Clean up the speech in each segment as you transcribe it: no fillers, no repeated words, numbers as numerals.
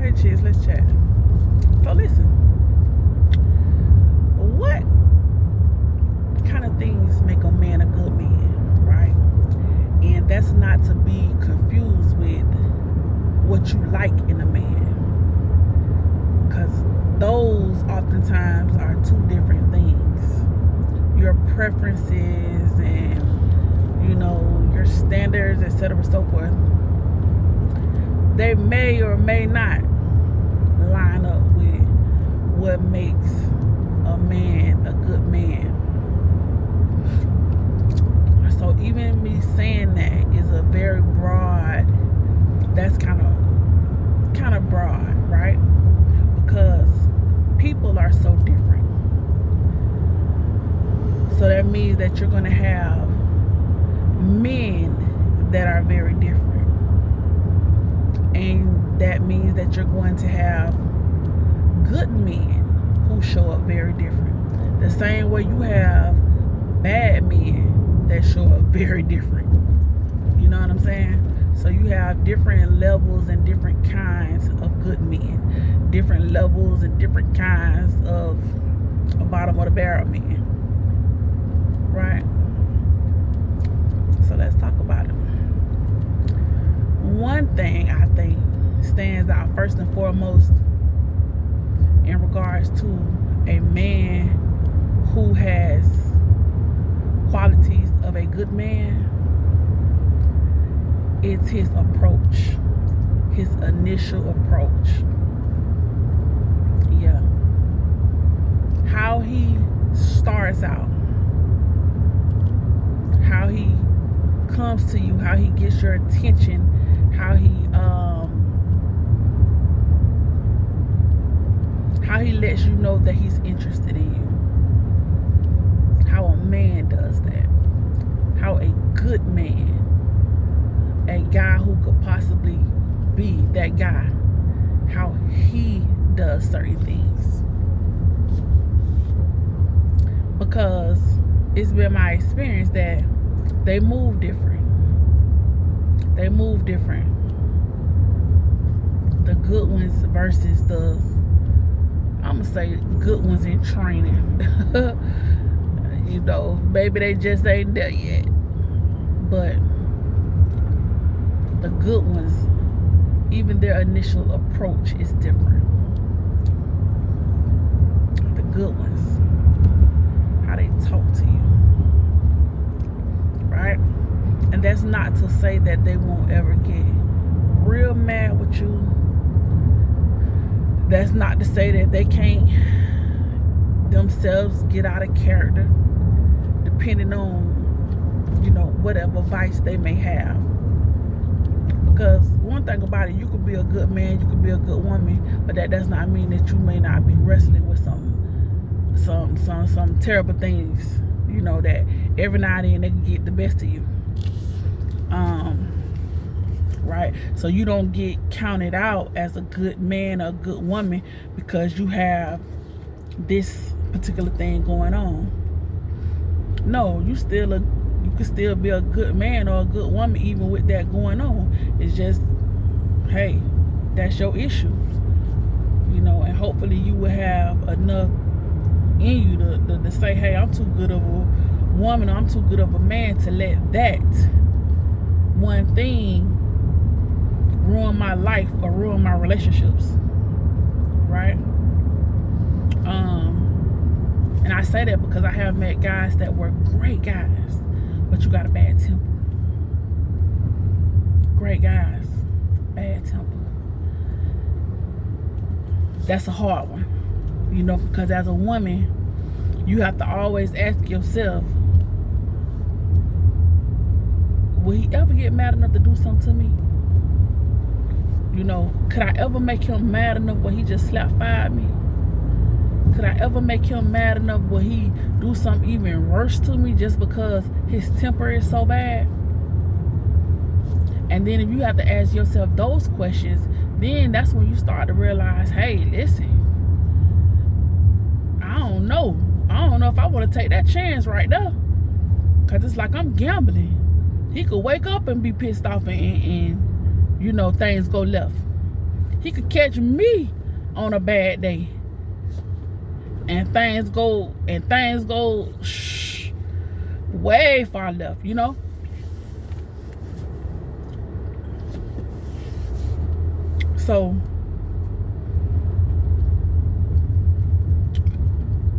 Hey, cheers, let's chat. So listen, what kind of things make a man a good man, right? And that's not to be confused with what you like in a man, because those oftentimes are two different things. Your preferences and your standards, etc., so forth, they may or may not line up with what makes a man a good man. So even me saying that is a very broad, that's kind of broad, right? Because people are so different. So that means that you're going to have men that are very different. And that means that you're going to have good men who show up very different. The same way you have bad men that show up very different. You know what I'm saying? So you have different levels and different kinds of good men. Different levels and different kinds of bottom of the barrel men. Right? So let's talk about it. One thing I think stands out first and foremost in regards to a man who has qualities of a good man, it's his approach, his initial approach. Yeah. How he starts out, how he comes to you, how he gets your attention, how he lets you know that he's interested in you. How a man does that. How a good man, a guy who could possibly be that guy, how he does certain things. Because it's been my experience that they move different. They move different. The good ones versus the, I'm going to say good ones in training. Maybe they just ain't there yet. But the good ones, even their initial approach is different. The good ones, how they talk to you. Right? And that's not to say that they won't ever get real mad with you. That's not to say that they can't themselves get out of character, depending on, whatever vice they may have. Because one thing about it, you could be a good man, you could be a good woman, but that does not mean that you may not be wrestling with some terrible things, that every now and then they can get the best of you. Right? So you don't get counted out as a good man or a good woman because you have this particular thing going on. No, you can still be a good man or a good woman even with that going on. It's just, hey, that's your issue. And hopefully you will have enough in you to say, hey, I'm too good of a woman, or I'm too good of a man to let that one thing ruin my life or ruin my relationships. Right? And I say that because I have met guys that were great guys, but you got a bad temper. Great guys, bad temper. That's a hard one. Because as a woman, you have to always ask yourself, will he ever get mad enough to do something to me? Could I ever make him mad enough where he just slap-fired me? Could I ever make him mad enough where he do something even worse to me just because his temper is so bad? And then if you have to ask yourself those questions, then that's when you start to realize, hey, listen, I don't know if I want to take that chance right there. Because it's like I'm gambling. He could wake up and be pissed off and things go left. He could catch me on a bad day, and things go way far left, you know. So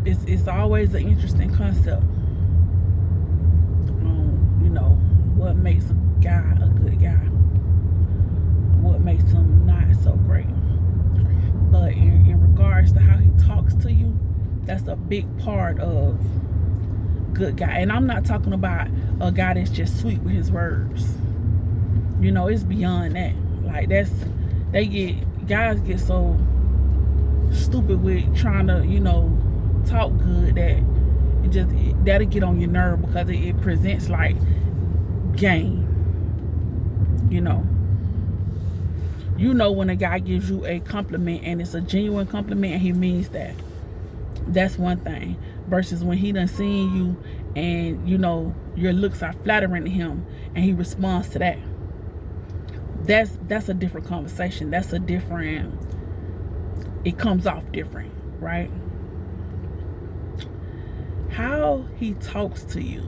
it's always an interesting concept. You know, what makes a guy a good guy, what makes him not so great. But in regards to how he talks to you, that's a big part of good guy. And I'm not talking about a guy that's just sweet with his words. You know, it's beyond that. Like guys get so stupid with trying to, you know, talk good that that'll get on your nerve, because it presents like game. You know when a guy gives you a compliment and it's a genuine compliment and he means that. That's one thing. Versus when he done seen you and, you know, your looks are flattering to him and he responds to that. That's a different conversation. That's a different, it comes off different, right? How he talks to you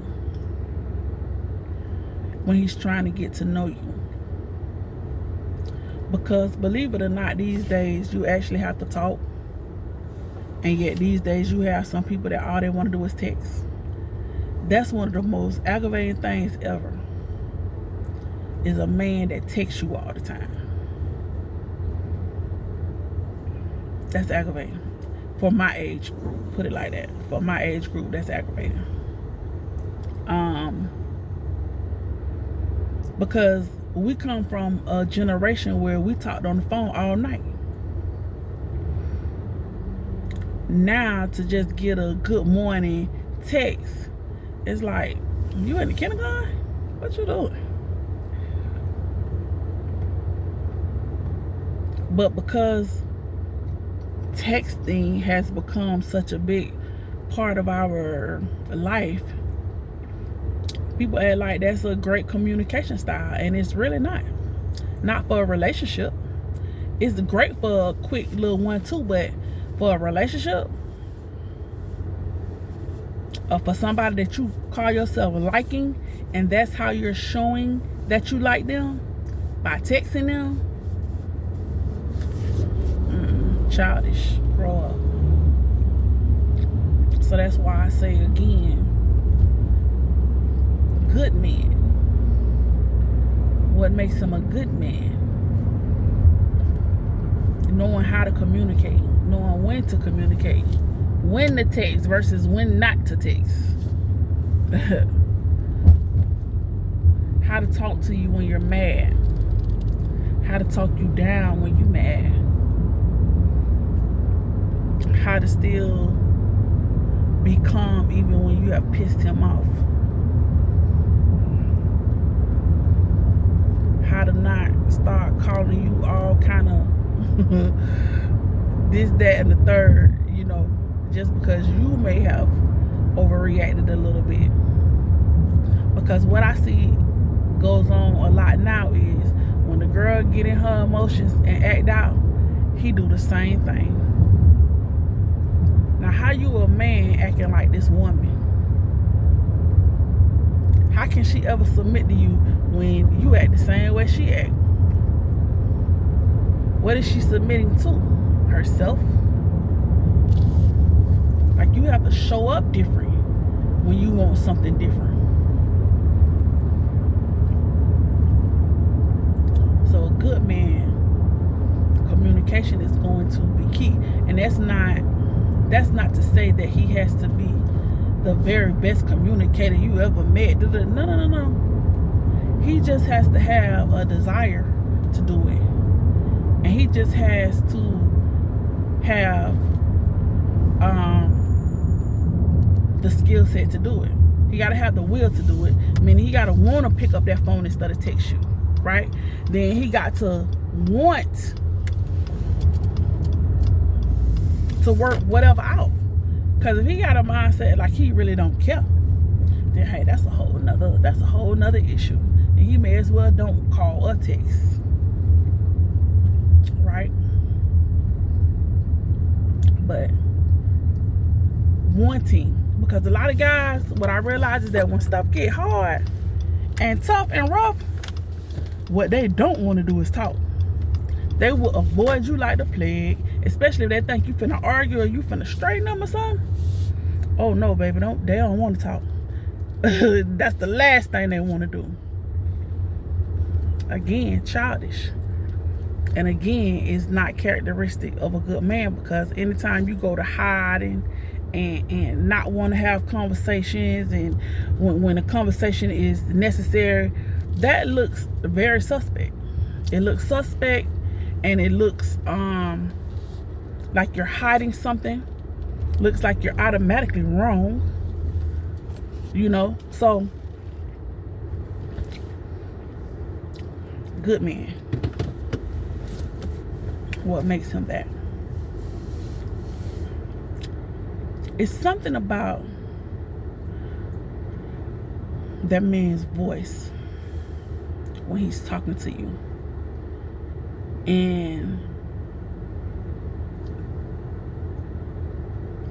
when he's trying to get to know you. Because believe it or not, these days you actually have to talk. And yet these days you have some people that all they want to do is text. That's one of the most aggravating things ever, is a man that texts you all the time. That's aggravating. For my age group, put it like that. For my age group, that's aggravating. Because we come from a generation where we talked on the phone all night. Now to just get a good morning text, it's like, you in the kindergarten? What you doing? But because texting has become such a big part of our life, people act like that's a great communication style, and it's really not. Not for a relationship. It's great for a quick little 1-2, but for a relationship, or for somebody that you call yourself liking, and that's how you're showing that you like them, by texting them, childish. Grow up. So that's why I say again, good men. What makes him a good man? Knowing how to communicate, knowing when to communicate, when to text versus when not to text. How to talk to you when you're mad. How to talk you down when you're mad. How to still be calm even when you have pissed him off. How to not start calling you all kind of this, that, and the third, you know, just because you may have overreacted a little bit. Because what I see goes on a lot now is when the girl get in her emotions and act out, he do the same thing. Now, how you a man acting like this woman? How can she ever submit to you when you act the same way she act? What is she submitting to? Herself? Like, you have to show up different when you want something different. So a good man, communication is going to be key. And that's not to say that he has to be the very best communicator you ever met. No. He just has to have a desire to do it. And he just has to have the skill set to do it. He got to have the will to do it. I mean, he got to want to pick up that phone instead of text you, right? Then he got to want to work whatever out. Because if he got a mindset like he really don't care, then hey, that's a whole nother issue. And he may as well don't call or text. Right? wanting. Because a lot of guys, what I realize is that when stuff get hard and tough and rough, what they don't want to do is talk. They will avoid you like the plague, especially if they think you finna argue or you finna straighten them or something. Oh no, baby, they don't want to talk. That's the last thing they want to do. Again, childish. And again, it's not characteristic of a good man, because anytime you go to hiding and not want to have conversations, and when a conversation is necessary, that looks very suspect. It looks suspect, and it looks like you're hiding something. Looks like you're automatically wrong. You know, so good man. What makes him that? It's something about that man's voice when he's talking to you. And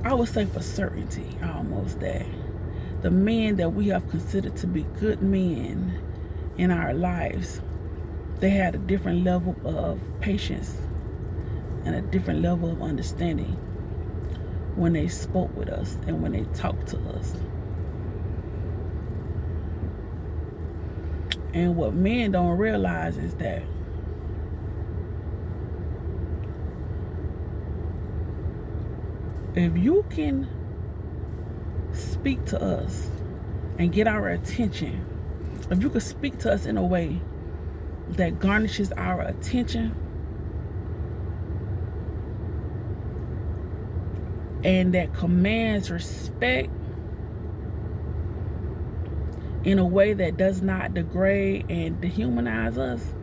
I would say for certainty almost that the men that we have considered to be good men in our lives, they had a different level of patience and a different level of understanding when they spoke with us and when they talked to us. And what men don't realize is that if you can speak to us and get our attention, if you could speak to us in a way that garnishes our attention and that commands respect in a way that does not degrade and dehumanize us,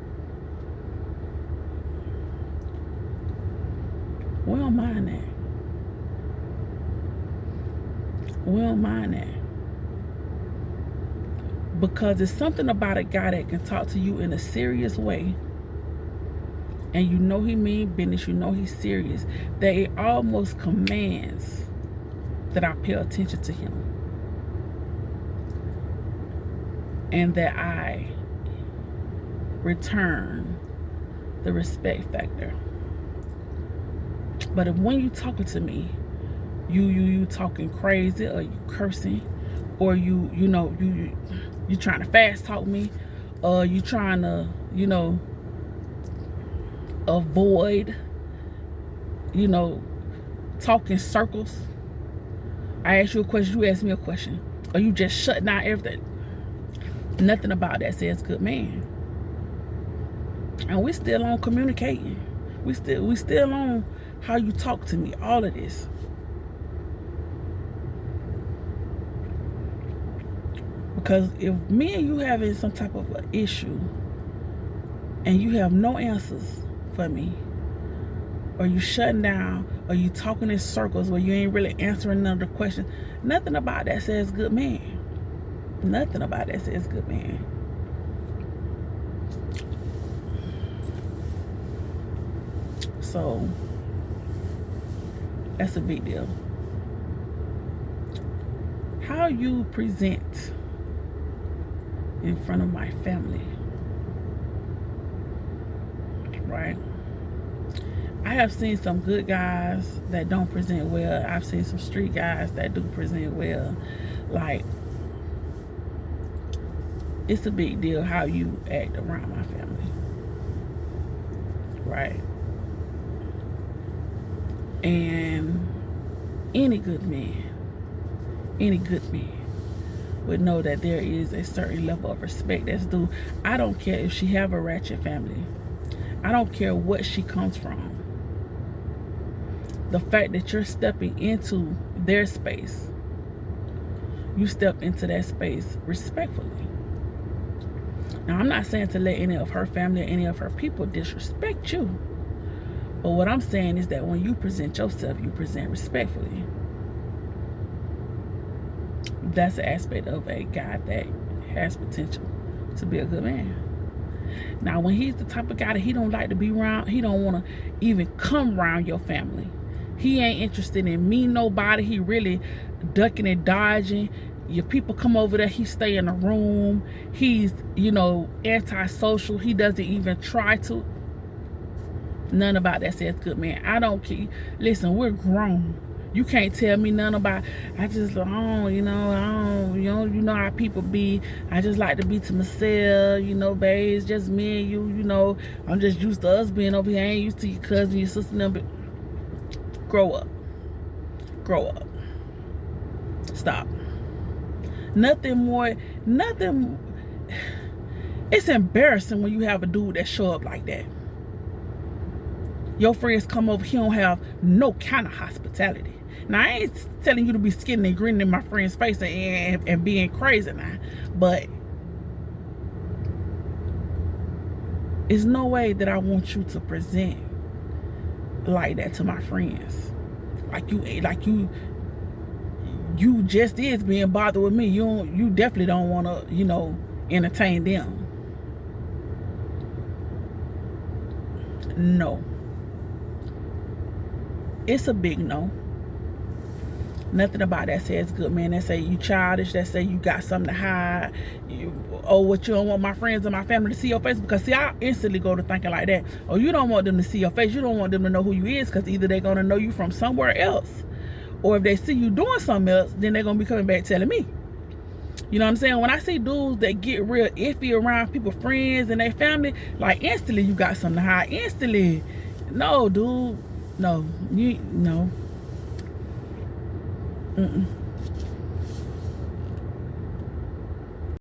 we don't mind that. We don't mind that. Because it's something about a guy that can talk to you in a serious way, and you know he mean business, you know he's serious, that it almost commands that I pay attention to him and that I return the respect factor. But if when you talking to me, you talking crazy, or you cursing, or you trying to fast talk me, or you trying to avoid talking circles. I ask you a question, you ask me a question, or you just shut down everything. Nothing about that says good man. And we still on communicating. We still on how you talk to me, all of this. Because if me and you having some type of an issue and you have no answers for me, or you shutting down, or you talking in circles where you ain't really answering none of the questions, nothing about that says good man. Nothing about that says good man. So that's a big deal. How you present in front of my family, right? I have seen some good guys that don't present well. I've seen some street guys that do present well. Like, it's a big deal how you act around my family, right? And any good man would know that there is a certain level of respect that's due. I don't care if she have a ratchet family. I don't care what she comes from. The fact that you're stepping into their space, you step into that space respectfully. Now, I'm not saying to let any of her family or any of her people disrespect you. But what I'm saying is that when you present yourself, you present respectfully. That's an aspect of a guy that has potential to be a good man. Now, when he's the type of guy that he don't like to be around, he don't want to even come around your family. He ain't interested in me, nobody. He really ducking and dodging. Your people come over there, he stay in a room. He's, you know, antisocial. He doesn't even try to. None about that says good man. I don't care. Listen, we're grown. You can't tell me none about, I just, you know how people be. I just like to be to myself, you know, babe, it's just me and you know. I'm just used to us being over here. I ain't used to your cousin, your sister, number. Grow up. Grow up. Stop. Nothing more, nothing. It's embarrassing when you have a dude that show up like that. Your friends come over, he don't have no kind of hospitality. Now, I ain't telling you to be skinning and grinning in my friend's face and being crazy now, but there's no way that I want you to present like that to my friends. Like you just is being bothered with me. You definitely don't want to, you know, entertain them. No. It's a big no. Nothing about that says good man. That say you childish. That say you got something to hide. What you don't want my friends and my family to see your face? Because see, I instantly go to thinking like that. Oh, you don't want them to see your face. You don't want them to know who you is, because either they're gonna know you from somewhere else, or if they see you doing something else, then they're gonna be coming back telling me. You know what I'm saying? When I see dudes that get real iffy around people, friends and their family, like instantly you got something to hide. Instantly. No, dude. No. No. Mm-mm.